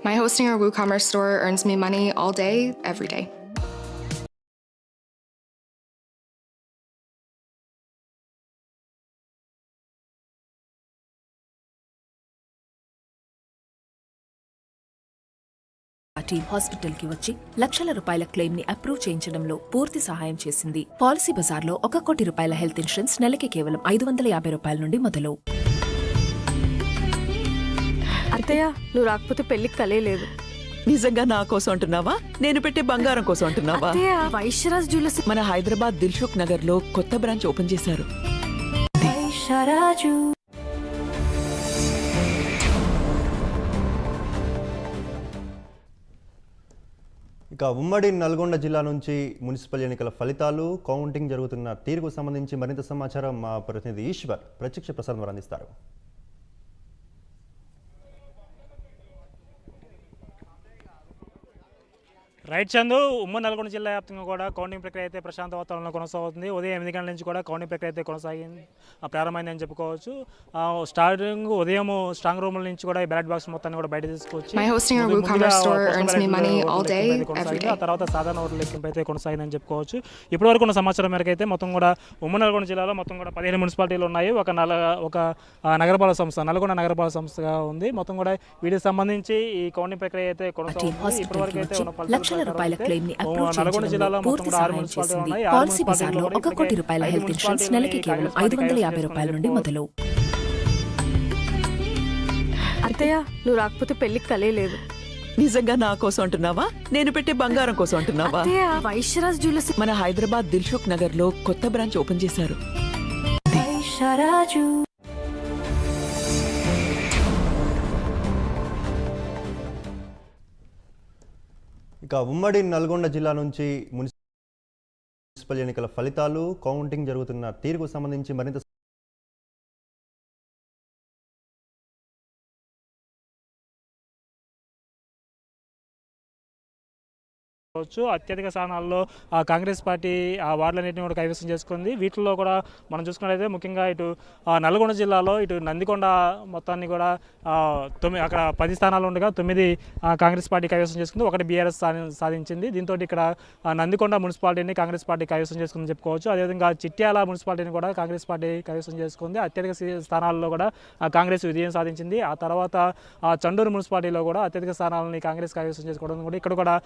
My hosting a WooCommerce store earns me money all day, every day. Team hospital కి వచ్చి లక్షల రూపాయల claim ని అప్రూవ్ చేయించడంలో పూర్తి సహాయం చేసింది. పాలసీ బజార్ లో 1 కోటి రూపాయల హెల్త్ ఇన్సూరెన్స్ నెలకి కేవలం 550 రూపాయల నుండి మొదలు. అత్తయ్య, నువ్వు రాకపోతే పెళ్లికి కలేదు. నిజంగా నా కోసం అంటున్నావా? నేను పెట్టే బంగారం కోసం అంటున్నావా? వైశ్యరాజ్ జ్యువెలర్స్ మన హైదరాబాద్ దిల్షుక్ నగర్ లో కొత్త బ్రాంచ్ ఓపెన్ చేశారు. ఇక ఉమ్మడి నల్గొండ జిల్లా నుంచి మున్సిపల్ ఎన్నికల ఫలితాలు, కౌంటింగ్ జరుగుతున్న తీరుకు సంబంధించి మరింత సమాచారం మా ప్రతినిధి ఈశ్వర్ ప్రత్యక్ష ప్రసారం ద్వారా అందిస్తారు. రైట్ చందు, ఉమ్మడి నల్గొండ జిల్లా వ్యాప్తంగా కూడా కౌంటింగ్ ప్రక్రియ అయితే ప్రశాంత వాతావరణంలో కొనసాగుతుంది. ఉదయం 8 గంటల నుంచి కూడా కౌంటింగ్ ప్రక్రియ అయితే ప్రారంభమైందని చెప్పుకోవచ్చు. స్టార్టింగ్ ఉదయం స్ట్రాంగ్ రూమ్ల నుంచి కూడా బ్యాలెట్ బాక్స్ మొత్తాన్ని కూడా బయట తీసుకొచ్చి ఆ తర్వాత సాధారణ ఓట్ల లెక్కింపు అయితే కొనసాగిందని చెప్పుకోవచ్చు. ఇప్పటివరకు ఉన్న సమాచారం మేరకు అయితే మొత్తం కూడా ఉమ్మడి నల్గొండ జిల్లాలో మొత్తం కూడా 15 మున్సిపాలిటీలు ఉన్నాయి. ఒక నగరపాలక సంస్థ, నల్గొండ నగరపాలక సంస్థగా ఉంది. మొత్తం కూడా వీటికి సంబంధించి ఈ కౌంటింగ్ ప్రక్రియ అయితే కొనసాగుతుంది. ఇప్పటివరకు అయితే ఉన్న లక్షల రూపాయల క్లెయిమ్ ని అప్రూవ్ చేయించడంలో పూర్తి సహాయం చేసింది. పాలసీ బజార్ లో 1 కోటి రూపాయల హెల్త్ ఇన్సూరెన్స్ నెలకి కేవలం 550 రూపాయల నుండి మొదలు. అత్తయ్య, నువ్వు రాకపోతే పెళ్లికి కలేదు. నిజంగా నా కోసం అంటున్నావా? నేను పెట్టే బంగారం కోసం అంటున్నావా? వైశ్యరాజ్ జ్యువెలర్స్ మన హైదరాబాద్ దిల్షుక్ నగర్ లో కొత్త బ్రాంచ్ ఓపెన్ చేశారు. ఇక ఉమ్మడి నల్గొండ జిల్లా నుంచి మున్సిపల్ ఎన్నికల ఫలితాలు, కౌంటింగ్ జరుగుతున్న తీరుకు సంబంధించి మరింత అత్యధిక స్థానాల్లో కాంగ్రెస్ పార్టీ ఆ వార్డులన్నింటినీ కూడా కైవసం చేసుకుంది. వీటిల్లో కూడా మనం చూసుకున్నట్లయితే ముఖ్యంగా ఇటు నల్గొండ జిల్లాలో ఇటు నందికొండ మొత్తాన్ని కూడా అక్కడ 10 స్థానాలు ఉండగా 9 కాంగ్రెస్ పార్టీ కైవసం చేసుకుంది, 1 బీఆర్ఎస్ సాధించింది. దీంతో ఇక్కడ నందికొండ మున్సిపాలిటీని కాంగ్రెస్ పార్టీ కైవసం చేసుకుందని చెప్పుకోవచ్చు. అదేవిధంగా చిట్యాల మున్సిపాలిటీని కూడా కాంగ్రెస్ పార్టీ కైవసం చేసుకుంది. అత్యధిక స్థానాల్లో కూడా కాంగ్రెస్ విజయం సాధించింది. ఆ తర్వాత చండూరు మున్సిపాలిటీలో కూడా అత్యధిక స్థానాలని కాంగ్రెస్ కైవసం చేసుకోవడం కూడా ఇక్కడ కూడా